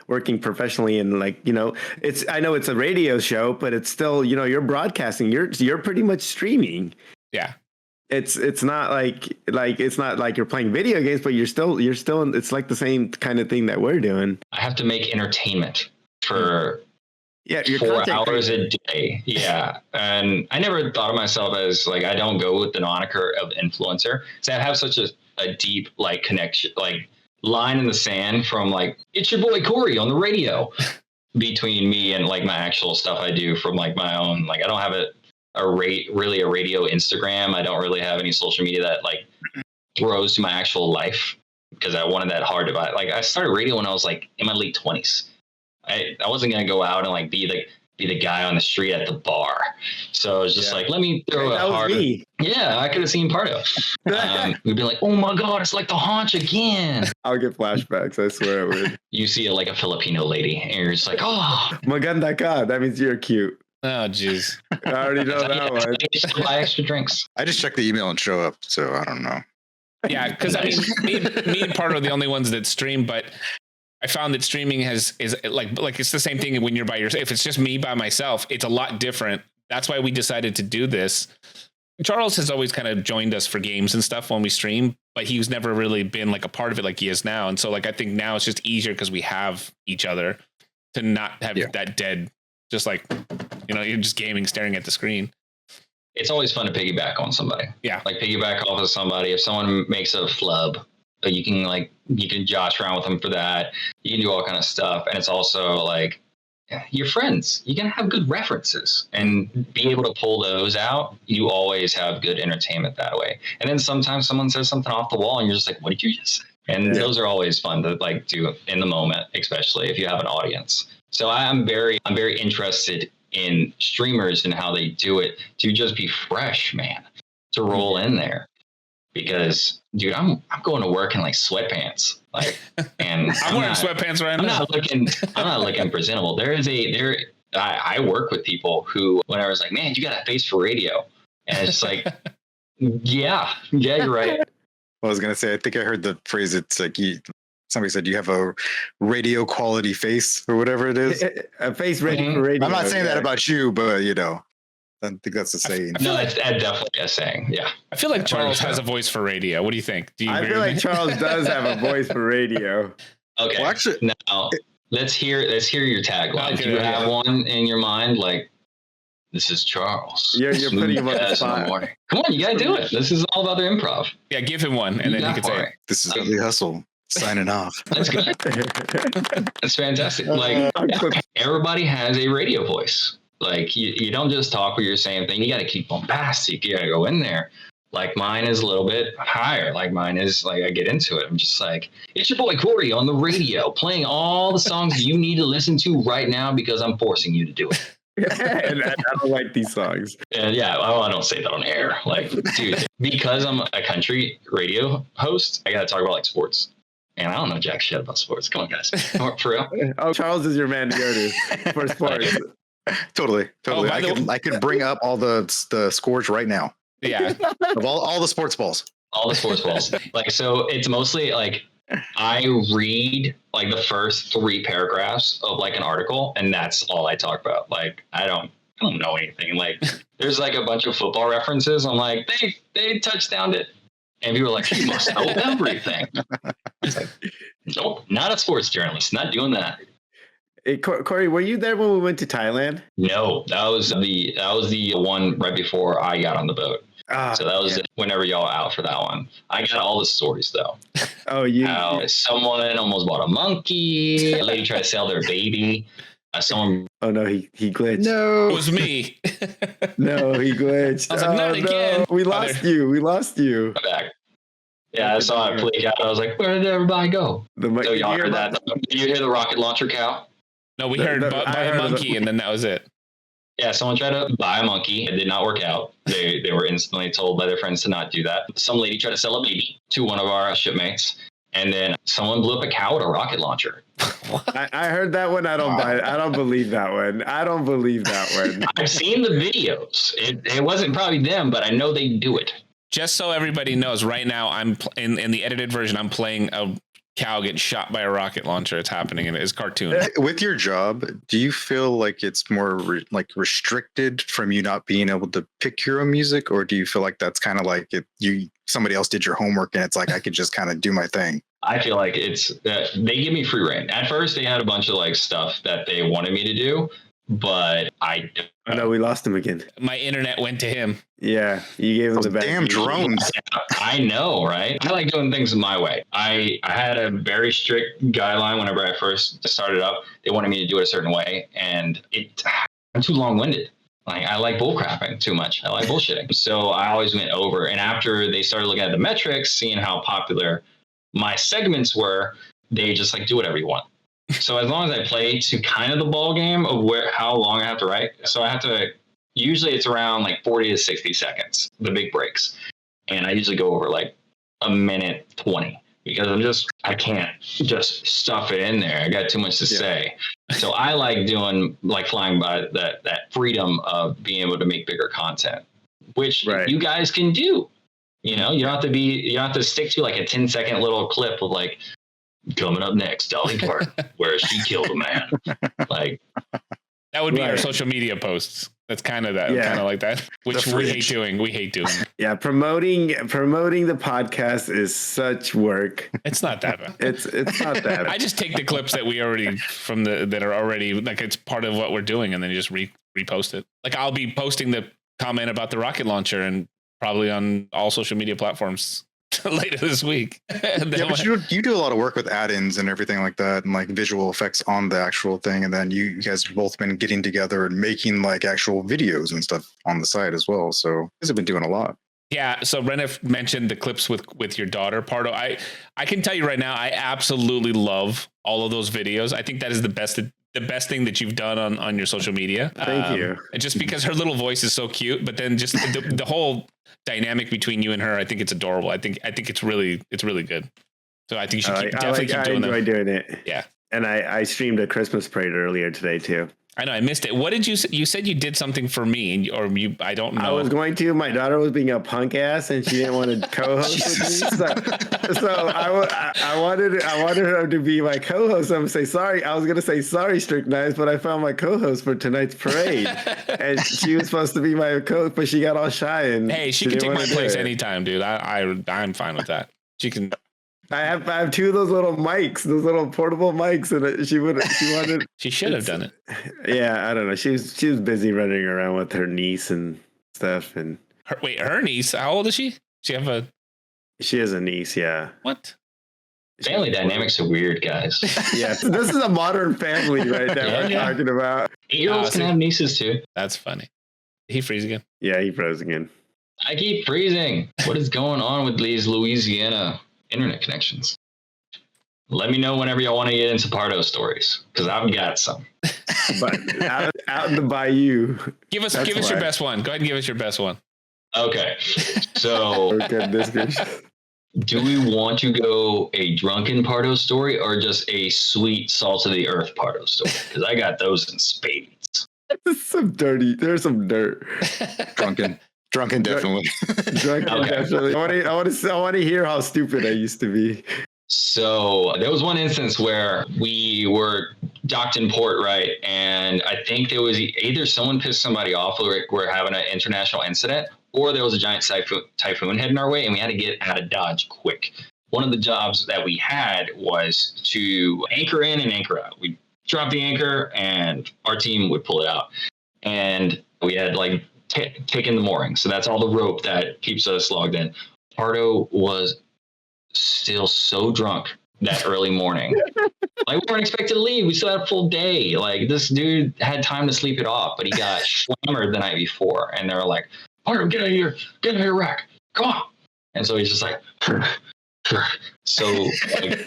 working professionally and like, I know it's a radio show, but it's still, you're broadcasting. You're pretty much streaming. Yeah. It's not like it's not like you're playing video games, but you're still it's like the same kind of thing that we're doing. I have to make entertainment for 4 hours a day. Yeah. And I never thought of myself as like, I don't go with the moniker of influencer. So I have such a deep like connection, like line in the sand from like, it's your boy Corey on the radio between me and like my actual stuff I do from like my own, like I don't have a radio Instagram. I don't really have any social media that like throws to my actual life because I wanted that hard divide. Like I started radio when I was like in my late 20s. I wasn't going to go out and like be the guy on the street at the bar. So it was just like, let me throw a hard. Yeah, I could have seen Pardo. We'd be like, oh my God, it's like the haunch again. I'll get flashbacks. I swear I would. You see like a Filipino lady and you're just like, oh. Maganda ka. That means you're cute. Oh, jeez. I already know that one. I just buy extra drinks. I just check the email and show up, so I don't know. Yeah, because I mean, me and Pardo are the only ones that stream, but I found that streaming is like it's the same thing when you're by yourself. If it's just me by myself, it's a lot different. That's why we decided to do this. Charles has always kind of joined us for games and stuff when we stream, but he's never really been like a part of it like he is now. And so like I think now it's just easier because we have each other to not have that dead. Just like, you're just gaming, staring at the screen. It's always fun to piggyback on somebody. Yeah. Like piggyback off of somebody. If someone makes a flub, you can josh around with them for that. You can do all kind of stuff. And it's also like your friends, you can have good references and be able to pull those out. You always have good entertainment that way. And then sometimes someone says something off the wall and you're just like, what did you just say? And those are always fun to like do in the moment, especially if you have an audience. So I'm very interested in streamers and how they do it to just be fresh, man, to roll in there. Because, dude, I'm going to work in like sweatpants, like, and I'm wearing sweatpants right now. I'm not looking presentable. I work with people who, when I was like, man, you got a face for radio, and it's like, yeah, you're right. I was gonna say, I think I heard the phrase. It's like somebody said you have a radio quality face or whatever it is. A face ready for radio. I'm not saying that about you, but I don't think that's a saying. No, it's definitely a saying. Yeah. I feel like Charles has a voice for radio. What do you think? I feel like Charles does have a voice for radio. Okay. Well, actually, now let's hear your tagline. Okay, do you have one in your mind? Like, this is Charles. You're putting him on the spot. Come on, you gotta do it. This is all about the improv. Yeah, give him one, and then he can say it. This is the hustle. Signing off. That's good. That's fantastic. Like, everybody has a radio voice. Like, you don't just talk what you're saying thing. You got to keep bombastic. You got to go in there. Like, mine is a little bit higher. Like, mine is like, I get into it. I'm just like, it's your boy Corey on the radio playing all the songs you need to listen to right now because I'm forcing you to do it. And I don't like these songs. And yeah, well, I don't say that on air. Like, dude, because I'm a country radio host, I got to talk about like sports. And I don't know jack shit about sports. Come on, guys. For real. Oh, Charles is your man to go to for sports. Totally. Oh, by the way- I could bring up all the scores right now Yeah. of all the sports balls. All the sports balls. Like, so it's mostly like I read like the first 3 paragraphs of like an article, and that's all I talk about. Like, I don't know anything. Like, there's like a bunch of football references. I'm like, they touchdowned it. And people are like, you must know everything. It's like, nope, not a sports journalist. Not doing that. Hey, Corey, were you there when we went to Thailand? No, that was the one right before I got on the boat. So that was whenever y'all out for that one. I got all the stories though. Oh, you. How someone almost bought a monkey. A lady tried to sell their baby. Someone. Oh no, he glitched. It was me. No, he glitched. I was like, not again. We lost you. We lost you. Back. Yeah, I saw it flick out. I was like, where did everybody go? So y'all heard that? Did you hear the rocket launcher cow? No, we heard buy a monkey, and then that was it. Yeah, someone tried to buy a monkey. It did not work out. They were instantly told by their friends to not do that. Some lady tried to sell a baby to one of our shipmates, and then someone blew up a cow with a rocket launcher. I heard that one. I don't buy it. I don't believe that one. I don't believe that one. I've seen the videos. It wasn't probably them, but I know they do it. Just so everybody knows, right now I'm in the edited version. I'm playing a cow get shot by a rocket launcher. It's happening, and it is cartoon. With your job, do you feel like it's more restricted from you not being able to pick your own music, or do you feel like that's kind of like somebody else did your homework and it's like I could just kind of do my thing? I feel like it's they give me free reign. At first, they had a bunch of like stuff that they wanted me to do, but I know we lost him again. My internet went to him. Yeah, you gave him the bad damn drones. I know, right? I like doing things my way. I had a very strict guideline whenever I first started up. They wanted me to do it a certain way, and I'm too long-winded. Like, I like bullcrapping too much. I like bullshitting. So I always went over. And after they started looking at the metrics, seeing how popular my segments were, they just like do whatever you want. So as long as I play to kind of the ball game of how long I have to write. So I have to, usually it's around like 40 to 60 seconds, the big breaks. And I usually go over like a minute 20 because I can't just stuff it in there. I got too much to say. So I like doing like flying by that freedom of being able to make bigger content, which you guys can do. You know, you don't have to stick to like a 10-second little clip of like, coming up next, Dolly Parton, where she killed a man. Like that would be our social media posts. That's kind of that, kind of like that, which we hate doing. We hate doing. Yeah, promoting the podcast is such work. It's not that bad. It's not that bad. I just take the clips that we already that are already like it's part of what we're doing, and then you just repost it. Like I'll be posting the comment about the rocket launcher and probably on all social media platforms later this week. But you do a lot of work with add-ins and everything like that, and like visual effects on the actual thing, and then you guys have both been getting together and making like actual videos and stuff on the side as well. So you guys have been doing a lot. Yeah. So Renif mentioned the clips with your daughter, Pardo. I can tell you right now, I absolutely love all of those videos. I think that is the best thing that you've done on your social media. Thank you. And just because her little voice is so cute, but then just the whole dynamic between you and her, I think it's adorable. I think it's really good. So I think you should definitely keep doing that. I enjoy doing it. Yeah. And I streamed a Christmas parade earlier today too. I know I missed it. What did you said you did something for me, I don't know. I was going to. My daughter was being a punk ass, and she didn't want to co-host with me. So I wanted her to be my co-host. I'm gonna say sorry. I was gonna say sorry, Stricknines, but I found my co-host for tonight's parade, and she was supposed to be my co-host, but she got all shy and hey, she can take my place anytime, dude. I'm fine with that. She can. I have two of those little mics, those little portable mics, and she wanted. She should have done it. Yeah, I don't know. She was busy running around with her niece and stuff. And her niece? How old is she? She has a niece. Yeah. What? Family dynamics are weird, guys. Yes, this is a modern family right now. We're talking about 8-year-olds can have nieces too. That's funny. He freeze again? Yeah, he froze again. I keep freezing. What is going on with these Louisiana internet connections? let me know whenever y'all want to get into Pardo stories, because I've got some. But out in the bayou. Give us your best one. Go ahead and give us your best one. Okay, so Oh, goodness gracious. do we want to go a drunken Pardo story or just a sweet salt of the earth Pardo story? Because I got those in spades. There's some dirt. Drunken definitely. Drunken, Okay. definitely. I want to hear how stupid I used to be. So there was one instance where we were docked in port, right? And I think there was either someone pissed somebody off, or we're having an international incident, or there was a giant typhoon heading our way and we had to get out of Dodge quick. One of the jobs that we had was to anchor in and anchor out. We'd drop the anchor and our team would pull it out. And we had like taken the mooring. So that's all the rope that keeps us logged in. Pardo was still so drunk that early morning. Like, we weren't expected to leave. We still had a full day. Like, this dude had time to sleep it off, but he got slammered the night before. And they were like, Pardo, get out of here. Get out of here, Rack. Come on. And so he's just like, so like,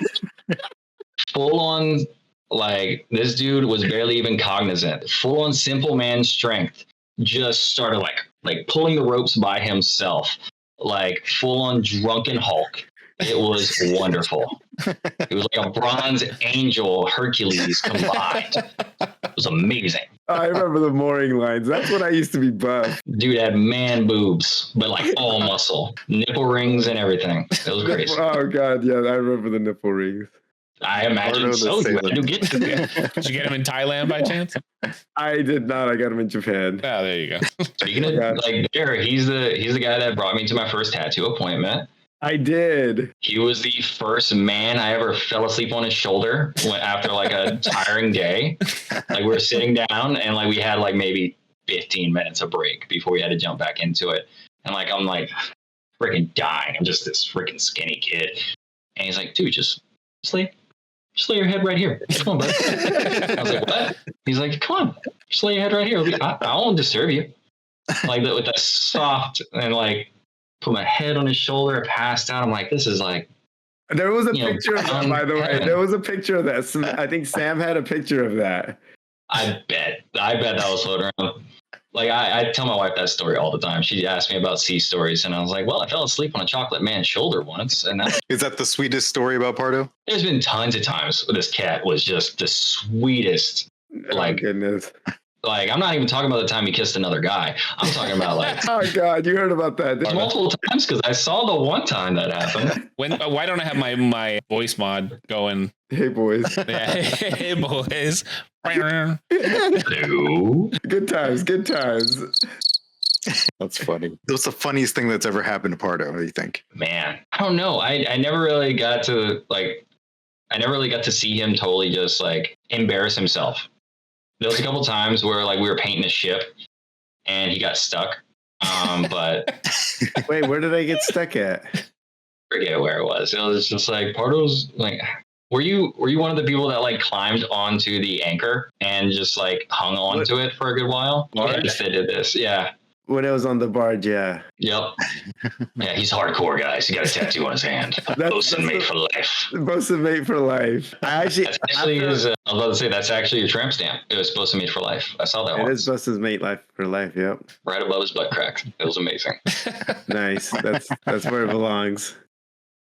full on, like, this dude was barely even cognizant. Full on simple man strength. Just started like pulling the ropes by himself. Like, full on drunken Hulk. It was wonderful. It was like a bronze angel Hercules combined. It was amazing. I remember the mooring lines. That's when I used to be buff. Dude had man boobs, but like all muscle, nipple rings and everything. It was crazy. Oh God, yeah, I remember the nipple rings. I imagine so. You had to get to that. Did you get him in Thailand by chance? I did not. I got him in Japan. Oh, there you go. Speaking of, like, there, he's the guy that brought me to my first tattoo appointment. I did. He was the first man I ever fell asleep on his shoulder after like a tiring day. Like, we were sitting down and like we had like maybe 15 minutes of break before we had to jump back into it. And like, I'm like freaking dying. I'm just this freaking skinny kid. And he's like, dude, just lay your head right here. Come on, bud. I was like, what? He's like, come on, just lay your head right here. I won't disturb you. Like that, with that soft, and like put my head on his shoulder, passed out. I'm like, this is like. There was a picture of that, by the way. heaven. There was a picture of that. I think Sam had a picture of that. I bet that was floating around. Like, I tell my wife that story all the time. She asked me about sea stories, and I was like, well, I fell asleep on a chocolate man's shoulder once. And Is that the sweetest story about Pardo? there's been tons of times where this cat was just the sweetest. Like, Oh, goodness. like, I'm not even talking about the time he kissed another guy. I'm talking about like Oh God, you heard about that? there's multiple times, because I saw the one time that happened. Why don't I have my voice mod going? Hey boys, Yeah, hey boys. No. good times, good times. That's funny. What's the funniest thing that's ever happened to Pardo, do you think? Man, I don't know. I never really got to see him totally just like embarrass himself. There was a couple times where like we were painting a ship and he got stuck. But Wait, where did I get stuck at? forget where it was. It was just like Pardo's like, were you one of the people that like climbed onto the anchor and just like hung on to it for a good while? Yes, they did this. Yeah. When it was on the barge, yeah. Yep. Yeah, he's hardcore, guys. He got a tattoo on his hand. Bosun made for life. Bosun made for life. I actually, That's actually I was about to say, that's actually a tramp stamp. It was Bosun made for life. I saw that it one. is Bosun's mate life for life. Yep. Right above his butt crack. It was amazing. Nice. That's where it belongs.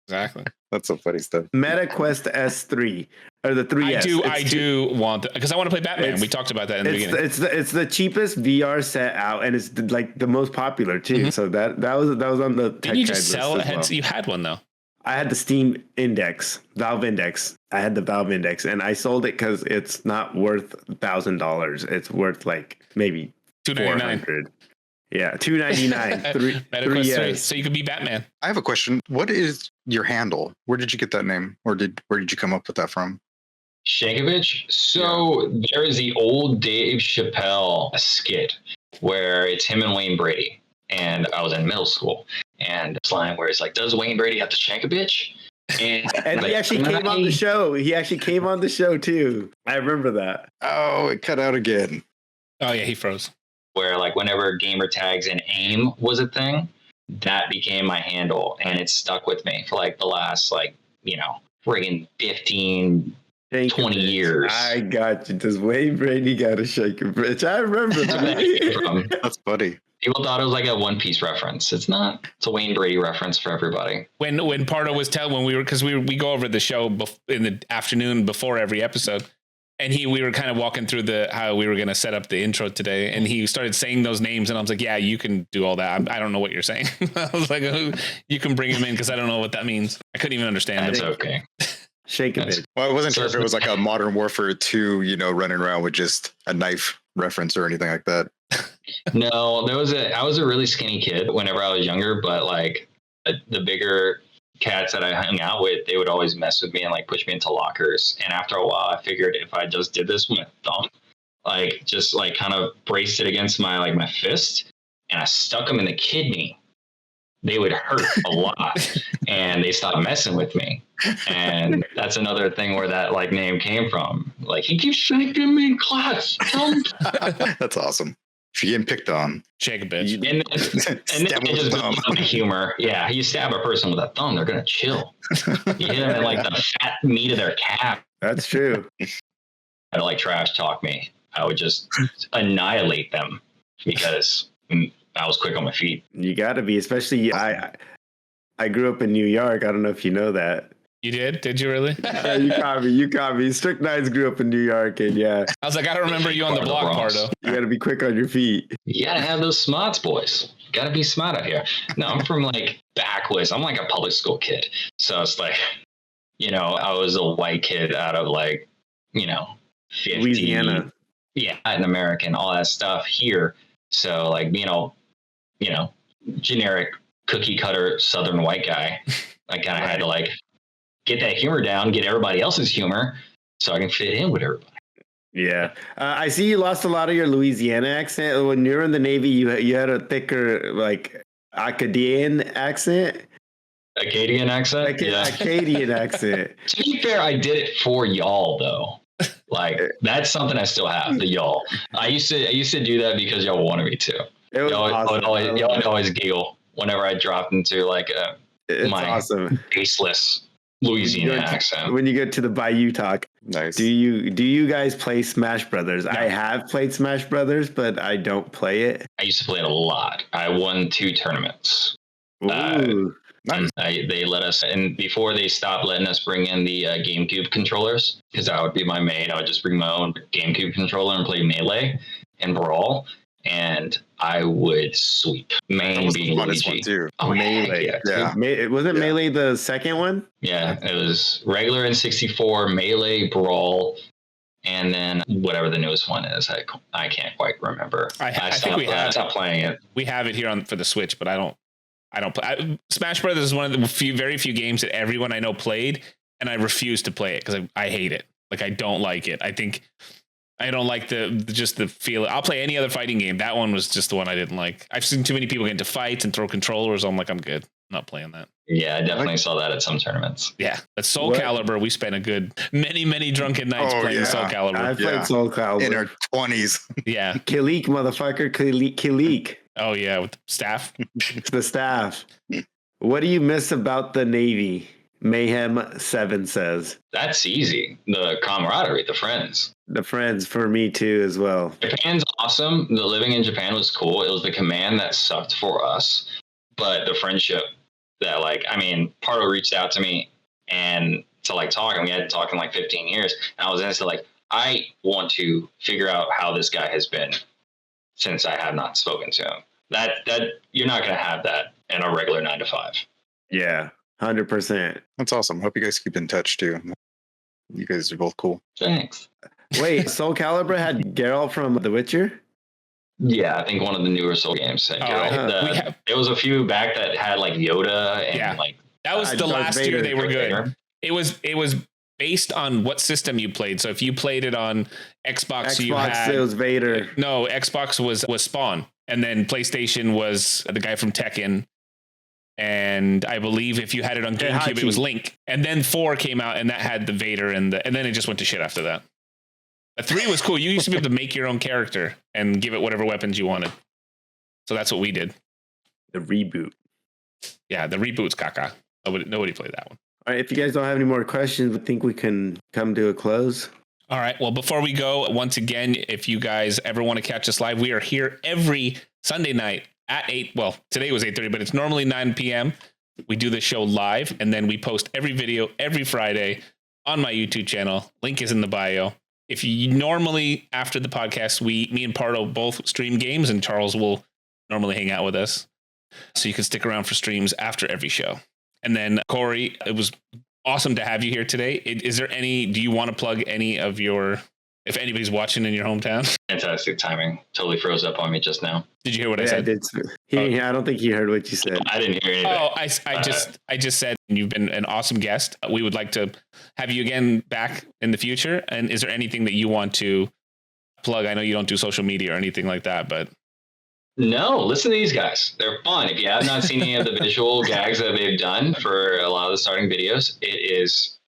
Exactly. That's some funny stuff. MetaQuest S3 or the 3S. I do want because I want to play Batman. It's- We talked about that in the beginning. It's the cheapest VR set out, and it's like the most popular too. Mhm. So that was on the tech Didn't you guide just list sell as it? well. You had one though. I had the Steam Index, Valve Index. I had the Valve Index, and I sold it because it's not worth $1,000. It's worth like maybe $299. $400. Yeah, $299. Three MetaQuest 3. years. So you could be Batman. I have a question. What is your handle? Where did you get that name? Or where did you come up with that from? Shankovich. So there is the old Dave Chappelle skit where it's him and Wayne Brady. And I was in middle school. And this line where it's like, does Wayne Brady have to shank a bitch? And And he actually came on the show. He actually came on the show too. I remember that. Oh, it cut out again. Oh yeah, he froze. where like whenever gamer tags and aim was a thing, that became my handle and it stuck with me for like the last friggin' 15, 20 years. I got you. Does Wayne Brady got a shaker bitch? I remember that. That's funny. People thought it was like a One Piece reference. It's not. It's a Wayne Brady reference for everybody. When Pardo was telling, when we were, because we go over the show in the afternoon before every episode, and we were kind of walking through how we were going to set up the intro today, and he started saying those names, and I was like, yeah, you can do all that. I don't know what you're saying. I was like, you can bring him in because I don't know what that means. I couldn't even understand. That's it. okay. Shake a bit. Well, I wasn't sure if it was like a Modern Warfare 2, running around with just a knife reference or anything like that. No, I was a really skinny kid whenever I was younger, but like the bigger cats that I hung out with, they would always mess with me and like push me into lockers. And after a while, I figured if I just did this with my thumb, like just like kind of braced it against my fist, and I stuck them in the kidney, they would hurt a lot, and they stopped messing with me. And that's another thing where that like name came from. Like, he keeps shaking me in class. That's awesome. If you're getting picked on, Shake a bitch. And then it just goes on the humor. Yeah, you stab a person with a thumb, they're gonna chill. You hit them in like the fat meat of their calf. That's true. I'd like trash talk me. I would just annihilate them because I was quick on my feet. You got to be, especially I grew up in New York. I don't know if you know that. You did? Did you really? Yeah, you caught me. Stricknines grew up in New York, and yeah. I was like, I don't remember you on the block, Pardo. You got to be quick on your feet. You gotta have those smarts, boys. You gotta be smart out here. No, I'm from like backwoods. I'm like a public school kid. So it's like, I was a white kid out of like, 50, Louisiana. Yeah, Latin American, all that stuff here. So like, generic cookie cutter Southern white guy. I kind of had to like get that humor down, get everybody else's humor so I can fit in with everybody. Yeah. I see you lost a lot of your Louisiana accent. When you were in the Navy, you had a thicker, like, Acadian accent. Acadian accent? Yeah. Acadian accent. To be fair, I did it for y'all, though. Like, that's something I still have, the y'all. I used to do that because y'all wanted me to. It was awesome. Y'all would always giggle whenever I dropped into, like, my awesome. Baseless Louisiana accent. When you get to the Bayou talk. Nice. Do you guys play Smash Brothers? No. I have played Smash Brothers, but I don't play it. I used to play it a lot. I won 2 tournaments. Ooh. Nice. They let us, and before they stopped letting us bring in the GameCube controllers, because that would be my main. I would just bring my own GameCube controller and play Melee and Brawl, and I would sweep. Main being Luigi. Too. Oh, Melee. Yeah. Wasn't Melee the second one? Yeah, it was regular in 64, Melee, Brawl, and then whatever the newest one is. I can't quite remember. I think we have. I stopped playing it. We have it here for the Switch, but I don't play. Smash Brothers is one of the very few games that everyone I know played, and I refuse to play it because I hate it. Like, I don't like it. I think I don't like the feel. I'll play any other fighting game. That one was just the one I didn't like. I've seen too many people get into fights and throw controllers. I'm like, I'm good. I'm not playing that. Yeah, I definitely saw that at some tournaments. Yeah, but Soul Calibur, we spent a good many drunken nights playing Soul Calibur. I played Soul Calibur in our 20s. Yeah, Kilik, motherfucker, Kilik. Oh yeah, with the staff. The staff. What do you miss about the Navy? Mayhem 7 says. That's easy. The camaraderie, the friends. The friends for me too as well. Japan's awesome. The living in Japan was cool. It was the command that sucked for us, but the friendship that Pardo reached out to me and to like talk, and we hadn't talked in like 15 years. And I was instantly like, I want to figure out how this guy has been since I have not spoken to him. That you're not going to have that in a regular 9 to 5. Yeah. 100%. That's awesome. Hope you guys keep in touch too. You guys are both cool. Thanks. Wait, Soul Calibur had Geralt from The Witcher? Yeah, I think one of the newer Soul games had Geralt. There was a few back that had like Yoda and like that was the last year they were good. Vader. It was based on what system you played. So if you played it on Xbox you had it was Vader. No, Xbox was Spawn, and then PlayStation was the guy from Tekken. And I believe if you had it on GameCube, it was Link. And then 4 came out, and that had the Vader, and then it just went to shit after that. 3 was cool. You used to be able to make your own character and give it whatever weapons you wanted. So that's what we did. The reboot. Yeah, the reboot's caca. Nobody played that one. All right, if you guys don't have any more questions, I think we can come to a close. All right. Well, before we go, once again, if you guys ever want to catch us live, we are here every Sunday night at 8. Well, today was 8:30, but it's normally 9 p.m. We do the show live, and then we post every video every Friday on my YouTube channel. Link is in the bio. If you normally, after the podcast, me and Pardo both stream games, and Charles will normally hang out with us. So you can stick around for streams after every show. And then Corey, it was awesome to have you here today. Do you want to plug any of if anybody's watching in your hometown? Fantastic timing. Totally froze up on me just now. Did you hear what I said? I did. I don't think he heard what you said. I didn't hear anything. Oh, I just said you've been an awesome guest. We would like to have you again back in the future. And is there anything that you want to plug? I know you don't do social media or anything like that, but No, listen to these guys. They're fun. If you have not seen any of the visual gags that they've done for a lot of the starting videos, it is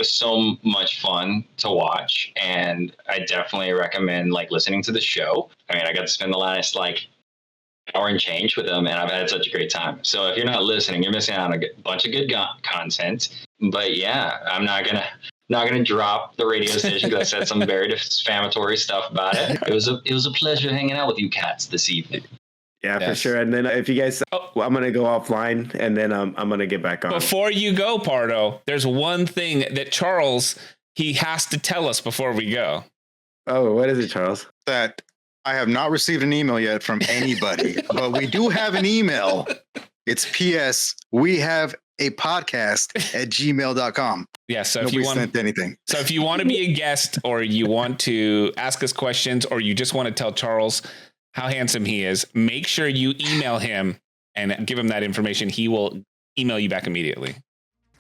so much fun to watch. And I definitely recommend listening to the show. I mean, I got to spend the last hour and change with them, and I've had such a great time. So if you're not listening, you're missing out on a bunch of good content. But yeah, I'm not gonna drop the radio station because I said some very defamatory stuff about it. It was a pleasure hanging out with you cats this evening. Yeah, yes. For sure. And then if you guys, I'm going to go offline, and then I'm going to get back on. Before you go, Pardo, there's one thing that Charles, he has to tell us before we go. Oh, what is it, Charles? That I have not received an email yet from anybody, but we do have an email. It's PS. We have a podcast at gmail.com. Yeah, so Nobody sent anything. So if you want to be a guest, or you want to ask us questions, or you just want to tell Charles how handsome he is, make sure you email him and give him that information. He will email you back immediately.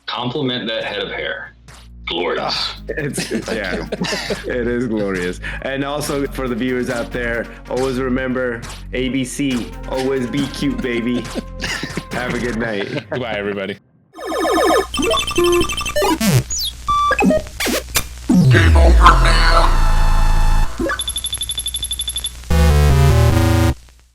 Compliment that head of hair. Glorious. Yeah, it is glorious. And also for the viewers out there, always remember ABC, always be cute, baby. Have a good night. Goodbye, everybody. Game over, man.